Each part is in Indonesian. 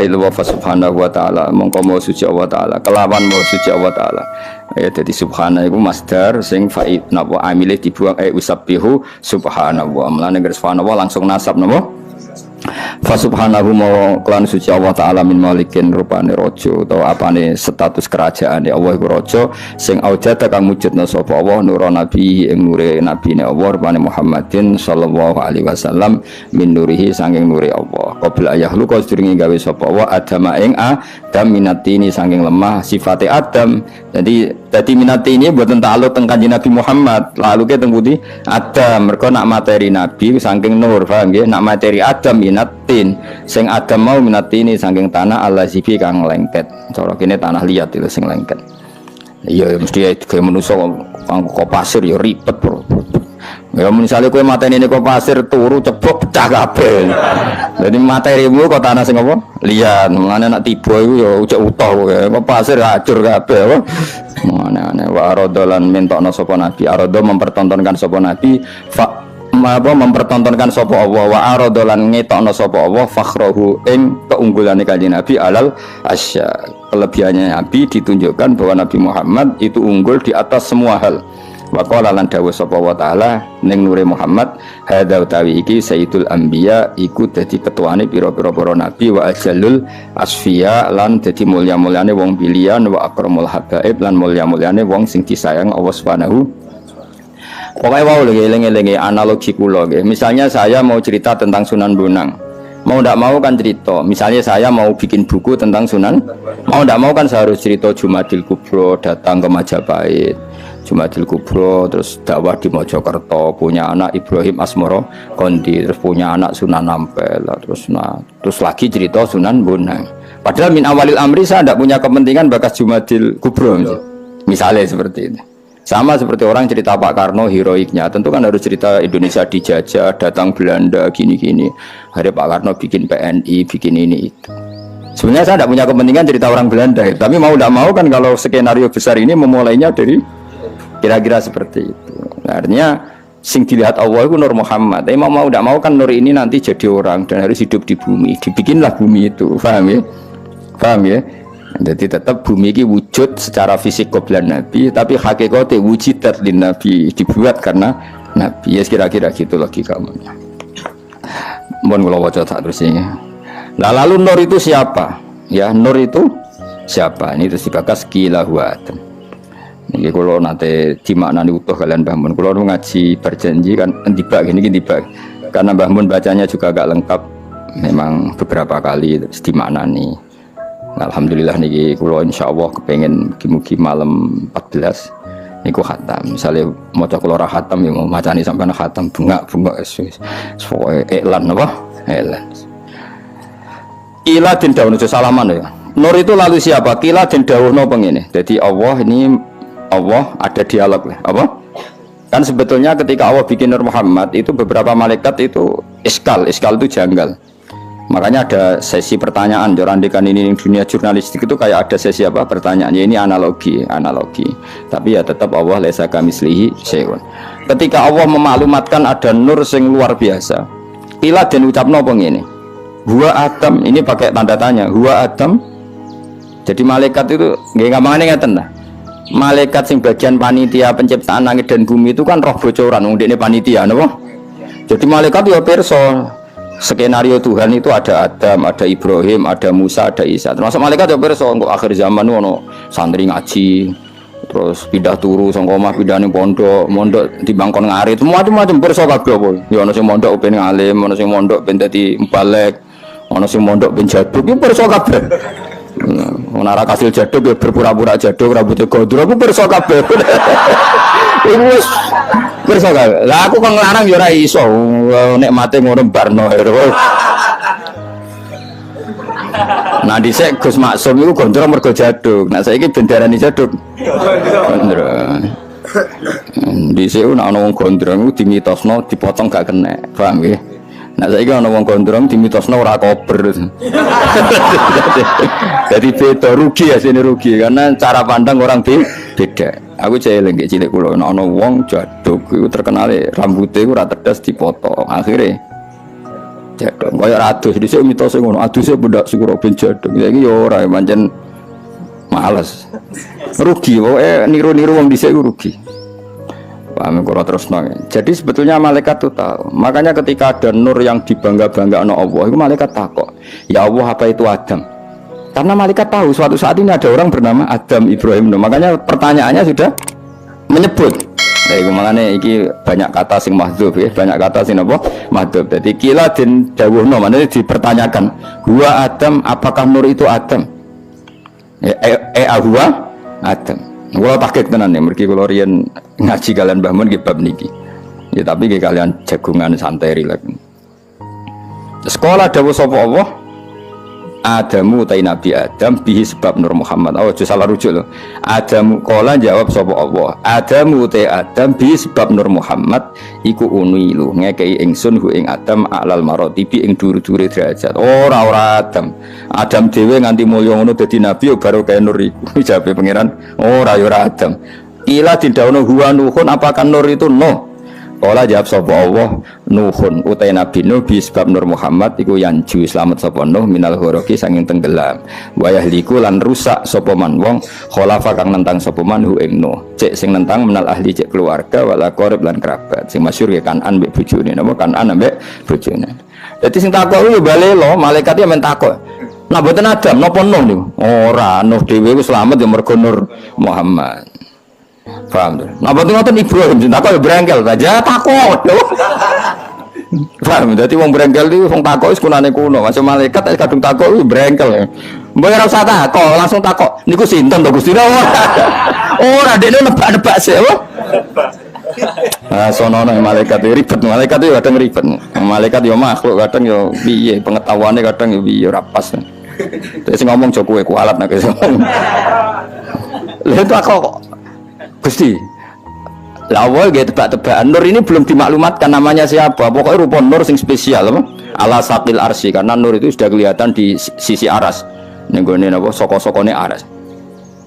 lillahi wa subhanahu wa ta'ala mongko mau suci Allah ta'ala kelawan mau suci Allah ta'ala ya dadi subhana iku masdar sing fa'id napa amile dibuang usabbihu subhanallah mlane subhanallah langsung nasab napa fa subhanahu mau kelan suci Allah ta'ala min malikin rupane raja utawa apane status kerajaan ya Allah iku raja sing aujada kang mujudna sapa Allah nur nabi ing nure nabine Allah rupane Muhammadin sallallahu alaihi wasallam min nurihi saking nure Allah qabla ayahlu ka sedurunge gawe sapa Allah adama ing adam minatini saking lemah sifate adam jadi minatini boten ta'alluq teng kanjeng Nabi Muhammad lalu ke teng pundi adam mergo nak materi nabi saking nur paham nggih nak materi adam minatin sing adam mau minatini saking tanah allazibi kang lengket cara kene tanah liat itu sing lengket iya mesti kaya manusa kok pasir ya ribet bro ya misalnya kowe mateni kok pasir turu ceblok pecah kabeh jadi materimu kok tanah sing apa liat mengane nak tiba iku ya ujek utuh kok pasir hancur kabeh apa mengane wa aradolan mentokno sapa nabi arado mempertontonkan sapa nabi mempertontonkan sapa Allah wa aradolan ngetokno sapa Allah fakhrahu ing keunggulane kanjeng Nabi alal asya kelebihannya Nabi ditunjukkan bahwa Nabi Muhammad itu unggul di atas semua hal wa qala lan dawuh sapa wa taala ning nure Muhammad hadza utawi iki sayyidul anbiya iku dadi ketuane pira-pira para nabi wa ajallul asfiya lan dadi mulya-mulyane wong pilihan wa akramul habaib lan mulya-mulyane wong sing disayang Allah Subhanahu. Pokoknya wow lagi analogi kula nggih. Misalnya saya mau cerita tentang Sunan Bonang. Mau ndak mau kan cerita. Misalnya saya mau bikin buku tentang Sunan, mau ndak mau kan saya harus cerita Jumadil Kubro datang ke Majapahit. Jumadil Kubro terus dakwah di Mojokerto, punya anak Ibrahim Asmoro Kondi, terus punya anak Sunan Ampel, terus lagi cerita Sunan Bonang. Padahal min awalil amri saya tidak punya kepentingan bakas Jumadil Kubro misalnya seperti itu. Sama seperti orang cerita Pak Karno heroiknya, tentu kan harus cerita Indonesia dijajah, datang Belanda, gini-gini. Hari Pak Karno bikin PNI, bikin ini itu. Sebenarnya saya tidak punya kepentingan cerita orang Belanda, tapi mau tidak mau kan kalau skenario besar ini memulainya dari kira-kira seperti itu. Nah, artinya sing dilihat Allah itu Nur Muhammad. Tapi mau tidak mau kan Nur ini nanti jadi orang dan harus hidup di bumi. Dibikinlah bumi itu, paham ya? Paham ya? Jadi tetap bumi ini wujud secara fisik qoblan Nabi, tapi hakikatnya wujudat lin Nabi, dibuat karena Nabi. Ya kira-kira gitu logikanya. Mohon kula waca tak terus ini. Nah, lalu Nur itu siapa? Ya, Nur itu siapa? Ini terus dibakas qila huwa Adam. Niki kula nate dimaknani utuh kalian Mbah Mun. Kula ngaji berjanji kan ndibak gini ndibak. Karena Mbah Mun bacanya juga agak lengkap. Memang beberapa kali terus dimaknani. Alhamdulillah niki kula insyaallah kepengin mugi-mugi malam 14 niku khatam. Misale maca kula ora khatam ya mau macani sampean khatam bunga-bunga wis pokoke iklan apa? Iklan. Ila den dawuh salaman ya. Nur itu lalu siapa? Kila den dawuhno pengene. Jadi Allah ini Allah ada dialog lah. Apa? Kan sebetulnya ketika Allah bikin Nur Muhammad itu beberapa malaikat itu iskal itu janggal. Makanya ada sesi pertanyaan, jorandikan ini dunia jurnalistik itu kayak ada sesi apa pertanyaannya ini analogi. Tapi ya tetap Allah laisa kamitslihi syai'un. Ketika Allah memaklumatkan ada nur sing luar biasa. Ila den ucapno pengene. Huwa Adam ini pakai tanda tanya. Huwa Adam. Jadi malaikat itu nggih ngamane ngaten lah. Malaikat sing bagian panitia penciptaan langit dan bumi itu kan roh bocoran wong dekne panitia napa? Jadi malaikat ya pirsa skenario Tuhan itu ada Adam, ada Ibrahim, ada Musa, ada Isa. Termasuk malaikat ya pirsa kok akhir zaman ono santri ngaji, terus pindah turu saka omah pindah ning pondok di bangkon ngarit, macam-macam pirsa kabeh apa. Ya ono sing mondok ben ngalim, ono sing mondok ben dadi mbalek, ono sing mondok ben jaduk, ya pirsa kabeh. Menara kasil jaduk ya berpura-pura jaduk rambutnya gondrong aku pirsa kabeh. Iku wis pirsa kabeh. Lah aku kok nglarang ya ora iso nek mate ngono barno. Nah dhisik Gus Maksum iku gondrong mergo jaduk. Nah saiki bendarani jaduk. Gondrong. Dhisik nek ana wong gondrong iku dimitosno dipotong gak kena. Paham nggih? Nah saiki ana wong gondrong dimitosno ora kober. Jadi beda rugi asline rugi karena cara pandang orang beda. Aku eling nggih cilik kula ana wong jaduk iku terkenal rambutnya iku ora tedas dipotong. Akhire jadong. Kaya adus dhisik mitose ngono, aduse budak syukur ben jadong. Saiki yo ora pancen males. Rugi pokoke niru-niru wong dhisik rugi. Paham kok terus nang. Jadi sebetulnya malaikat itu tahu. Makanya ketika ada nur yang dibangga-banggakan Allah, itu malaikat takut. Ya Allah, apa itu Adam? Karena malaikat tahu suatu saat ini ada orang bernama Adam Ibrahim. Makanya pertanyaannya sudah menyebut. Nah, itu makanya ini banyak kata sing mahdzuf ya, banyak kata sing apa? Mahdzuf. Jadi kila den dawuhna, maknanya dipertanyakan, "Huwa Adam, apakah nur itu Adam?" Huwa Adam. Kalau pakai tenan ya, mergi kalau rian ngaji kalian bangun ke bab niki. Ya tapi ke kalian jagungan santai rileks. Sekolah dawuh sapa Allah? Adamu utai Nabi Adam bihi sebab Nur Muhammad. Oh, salah rujuk loh. Adamu kala jawab sapa Allah. Adamu utai Adam bihi sebab Nur Muhammad iku unilu ngekei ingsun hu ing Adam alal maratibi ing dur-dure derajat. Ora Adam. Adam dhewe nganti mulya ngono dadi nabi yo baru kaya nur iku. Jawabe pangeran, ora yo ora Adam. Ila didhawuhna huwa nuhun apakah nur itu no? Kala jawab sapa Allah, Nuhun utai Nabi Nuh bi sebab Nur Muhammad iku yanju selamat sapa Nuh minal ghoroki sanging tenggelam. Wa yahliku lan rusak sapa man wong khalafa kang nentang sapa man hu ing Nuh. Cek sing nentang menal ahli cek keluarga wala qarib lan kerabat. Sing masyhur ya Kanan mbek bojone napa Kanan ambek bojone. Dadi sing takok yo balelo malaikate men takok. Nah mboten Adam napa Nuh niku? Ora, Nuh dhewe wis selamat ya mergo Nur Muhammad. Paham tuh? Nah, betul ngoten Ibrahim, tak kok berengkel aja takut. Paham? Jadi wong berengkel itu wong takut sekunane kuno, macam malaikat kadung takut itu berengkel. Mbok ora usah takut, langsung takut. Niku sinten to Gusti? Ora dekne nebak-nebak sik, apa? Nah, sono malaikat ribet, malaikat itu kadang ribet. Malaikat yo makhluk kadang yo piye pengetahuannya kadang yo piye ora pas. Terus ngomong Jokowi kualat nek iso. Lha itu kok Gusti, lawal gitu tebak-tebakan. Nur ini belum dimaklumatkan namanya siapa. Pokoknya rupa nur sing spesial, apa? Ala sakil arsi, karena nur itu sudah kelihatan di sisi aras. Nenggone apa? Soko-sokone aras.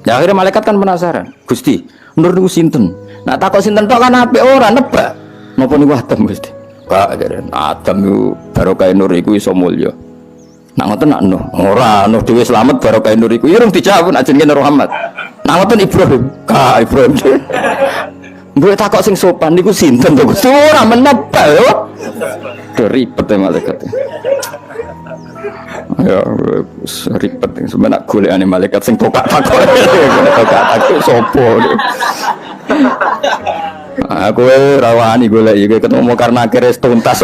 Ya akhirnya malaikat kan penasaran. Gusti, nur itu sinten. Nah takut sinten tok kan apik ora nebak. Napa niku Adam Gusti? Kak, Adam itu barokah nur iku iso mulya. Nak ngoten nak Nuh, ora Nuh dhewe slamet barokah nur iku. Ya rung dijawab ajeng Nur Muhammad. Nak ngoten Ibrahim, Kak Ibrahim. Mbok takok sing sopan niku sinten to Gusti? Ora menebak yo. Ribet malaikat. Ya ribet sebenarnya golekane malaikat sing takok. Takok sapa. Aku rawani golek iki ketemu karena akhirnya tuntas.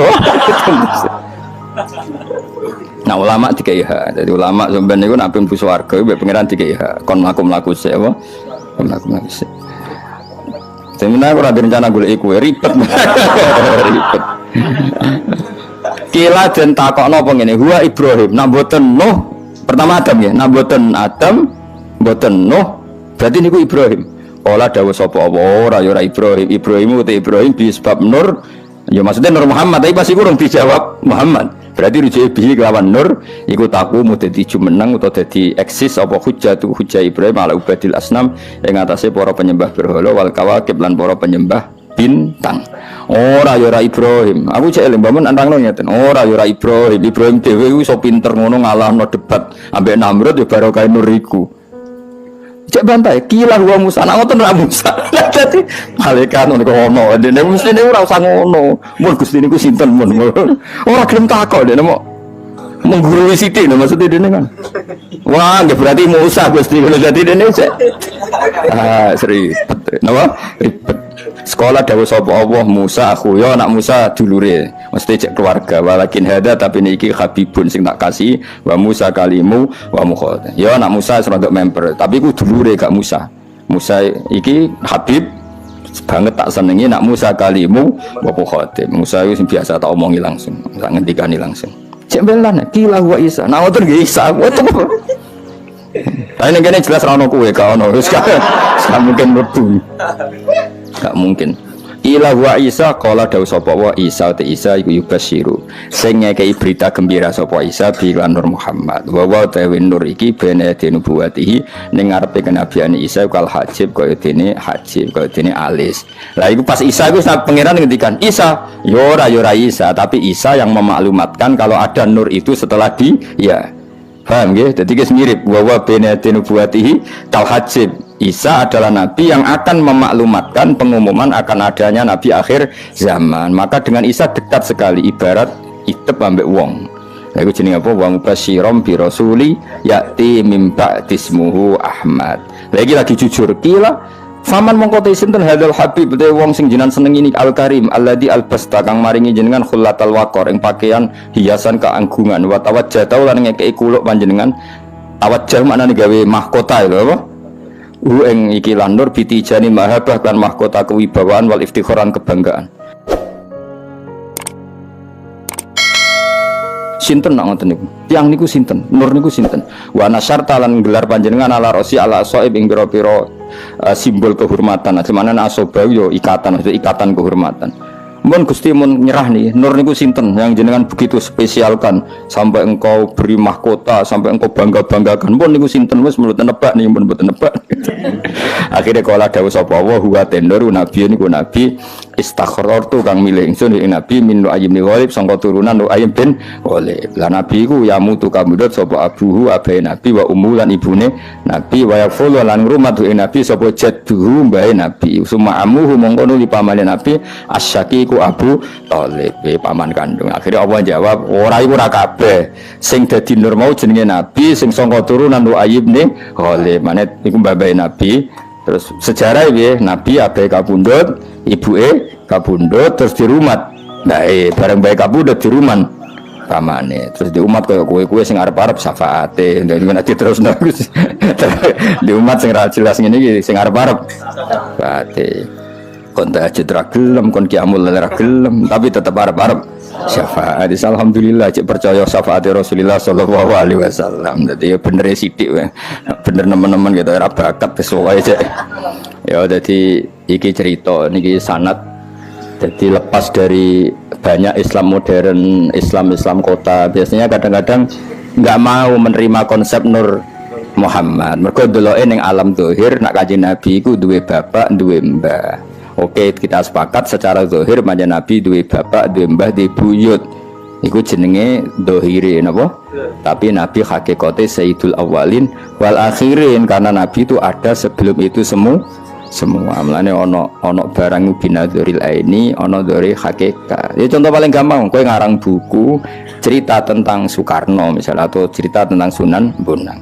Nah ulama dikai hak, jadi ulama sampeyan niku nek mlebu swarga mbek pangeran dikai hak. Kon mlaku-mlaku sik apa? Kon mlaku-mlaku sik. Sebenarnya ora direncana golek kowe ribet. Ribet. Kila den takokno apa ngene, huwa Ibrahim, nak mboten Nuh. Pertama Adam ya, nak mboten Adam, mboten Nuh. Berarti niku Ibrahim. Ola dawuh sapa ora ya ora Ibrahim. Ibrahim uti Ibrahim bi sebab Nur. Ya maksudnya Nur Muhammad, tapi pasti kurang dijawab Muhammad. Berarti rujuk bihi kelawan Nur iku taku mau dadi jumeneng utawa dadi eksis apa hujjah Ibrahim ala ubadil asnam ing atase para penyembah berhala wal kawakib lan para penyembah bintang. Ora ya ora Ibrahim. Aku cek eling mbamun antangno ngeten. Ora ya ora Ibrahim. Ibrahim dhewe iso pinter ngono ngalahno debat ambek Namrud ya barokah Nur iku. Cek bantai, kila huwa Musa, nak ngoten ra Musa. Dadi malaikat ngono kok ono, dene mesti niku ora usah ngono. Mun Gusti niku sinten mun. Ora gelem takok dene mau menggurui sithik lho maksud dene kan. Wah, nggih berarti Musa Gusti ngono dadi dene cek. Ribet. Napa? Ribet. Sekolah dawuh sapa Allah Musa aku ya anak Musa dulure. Mesti cek keluarga walakin hada tapi niki habibun sing tak kasih wa Musa kalimu wa mukhad. Ya anak Musa serodok member tapi ku dulure gak Musa. Musa iki habib banget tak senengi nak Musa kalimu wa mukhad. Musa itu biasa tak omongi langsung, tak ngendikani langsung. Cek belan kila wa Isa. Nah ngoten nggih Isa. Lah nek kene jelas ra ono kowe gak ono. Wis gak mungkin mlebu. Gak mungkin. Ila wa Isa qala dawu sapa wa Isa te Isa iku yubasyiru sing ngekeki berita gembira sapa Isa bi Nur Muhammad wa wa tawi nur iki bene nubuwatihi ning ngarepe kenabiane Isa kal hajib kaya dene hajib kaya dene alis. Lah iku pas Isa iku pangeran ngendikan Isa yo ora Isa tapi Isa yang memaklumatkan kalau ada nur itu setelah dia. Paham nggih? Dadi guys mirip wa wa bene nubuwatihi kal hajib. Isa adalah nabi yang akan memaklumatkan pengumuman akan adanya nabi akhir zaman. Maka dengan Isa dekat sekali ibarat itep ambek wong. Lha iku jenenge apa? Wa mubasyirom bi rasuli ya'ti mim ba'dismuhu Ahmad. Lagi jujur kila faman mongko te sinten hadzal habib te wong sing jenengan seneng ini al karim alladzi albasta kang maringi jenengan khullatal waqor ing pakaian hiasan keanggungan wa tawajjah lan ngekeki kuluk panjenengan. Tawajjah maknane gawe mahkota lho apa? Ing iki lan nur bitijani mahabah kan mahkota kewibawaan wal iftikharan kebanggaan. Sinten nak ngoten niku? Tiyang niku sinten? Nur niku sinten? Wa nasyarta lan gelar panjenengan ala rosi ala asaib ing pira-pira simbol kehormatan. Semana asoba yo ikatan, maksud ikatan kehormatan. Mun Gusti mun nyerah nih, nur niku sinten yang jenengan begitu spesialkan sampai engkau beri mahkota, sampai engkau bangga-banggakan. Mun niku sinten wis mboten nebak nih, mun mboten nebak. Akhirnya kala dawuh sapa wa huwa tendur nabi niku nabi istakhartu kang milih ingsun ing nabi min Nu'aym bin Ghalib sangka turunan Nu'aym bin Ghalib. Lah nabi iku ya mutu kamudut sapa abuhu abahe nabi wa ummu lan ibune nabi wa yaqulu lan ngrumat ing nabi sapa jadduhu mbahe nabi summa amuhu mongko nuli pamane nabi asyaqiqu Abu Thalib paman kandung. Akhirnya Allah jawab ora iku ora kabeh sing dadi nur mau jenenge nabi sing sangka turunan Nu'aym bin Ghalib manet iku mbahe nabi. Terus sejarah iki nabi abahe kapundhut ibuke kapundhut terus dirumat. Nah, bareng bae kapundhut diruman pamane. Terus di umat kowe sing arep-arep syafaate. Dadi nanti terus di umat sing ra jelas ngene iki sing arep-arep syafaate. Kon tahajud ra gelem, kon qiyamul lail ra gelem, tapi tetep arep-arep syafaat. Alhamdulillah cek percaya syafaat Rasulullah sallallahu alaihi wasallam. Dadi bener sithik wae. Bener nemen-nemen gitu ora bakat wis wae cek. Ya dadi iki cerita niki sanad. Jadi lepas dari banyak Islam modern, Islam kota biasanya kadang-kadang nggak mau menerima konsep Nur Muhammad. Mergo deloke ning alam zahir nak Kanjeng Nabi iku duwe bapak, duwe mbah. Oke, kita sepakat secara zahir manjen Nabi duwe bapak, duwe mbah, duwe buyut. Iku jenenge zahire napa? Tapi Nabi hakikate Sayyidul Awwalin wal Akhirin karena Nabi itu ada sebelum itu semua. Mulane ana barang binadzuril aini, ana dzuri hakikat. Ya contoh paling gampang, kowe ngarang buku cerita tentang Soekarno misalnya atau cerita tentang Sunan Bonang.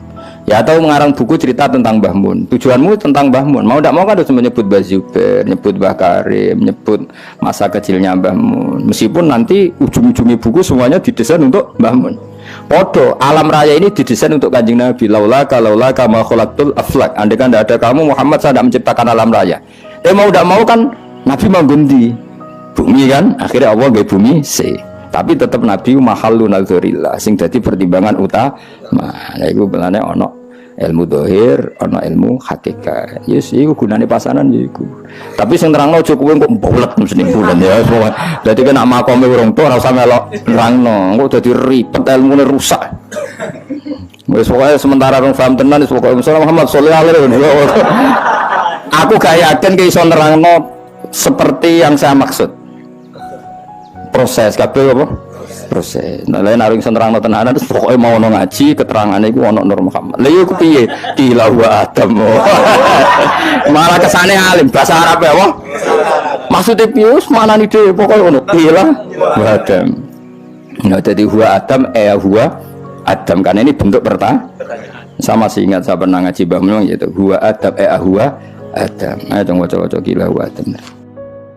Ya atau mengarang buku cerita tentang Mbah Mun. Tujuanmu tentang Mbah Mun. Mau tidak mau kan harus menyebut Mbah Zubair, menyebut Mbah Karim, menyebut masa kecilnya Mbah Mun. Meskipun nanti ujung-ujungnya buku semuanya didesain untuk Mbah Mun. Podo alam raya ini didesain untuk Kanjeng Nabi. Laulaka ma khalaqtul aflak. Andai kan tidak ada kamu Muhammad saya tidak menciptakan alam raya. Mau tidak mau kan Nabi mau ganti bumi kan. Akhirnya Allah gaya bumi C. Tapi tetap Nabi mahallu nadzurillah sing dadi pertimbangan utama. Nah iku belane ana ilmu dohir, ana ilmu hakikat. Yes, iku gunane pasanan iku. Tapi sing nerangno aja kowe kok mbolet mesti bulan ya. Dadi kena makome urung tuwa ora usah melok nerangno. Engko dadi ribet ilmune rusak. Wis pokoke sementara rong paham tenan wis pokoke Muhammad sallallahu alaihi wasallam. Aku gak yakin ke iso nerangno seperti yang saya maksud. Proses kabeh apa? Proses. Nah, lain arung senterangno tenanan terus pokoke mau ono ngaji keterangane iku ono Nur Muhammad. Lha iku piye? Kila wa Adam. Malah kesane alim bahasa Arab ya, apa? Maksudnya piye? Manani dhewe pokoke ono kila wa Adam. Nah, jadi huwa Adam huwa Adam kan ini bentuk pertanyaan. Sama sih ingat saya pernah ngaji Mbah Mun gitu. Huwa Adam huwa Adam. Ayo dong waca-waca kila wa Adam.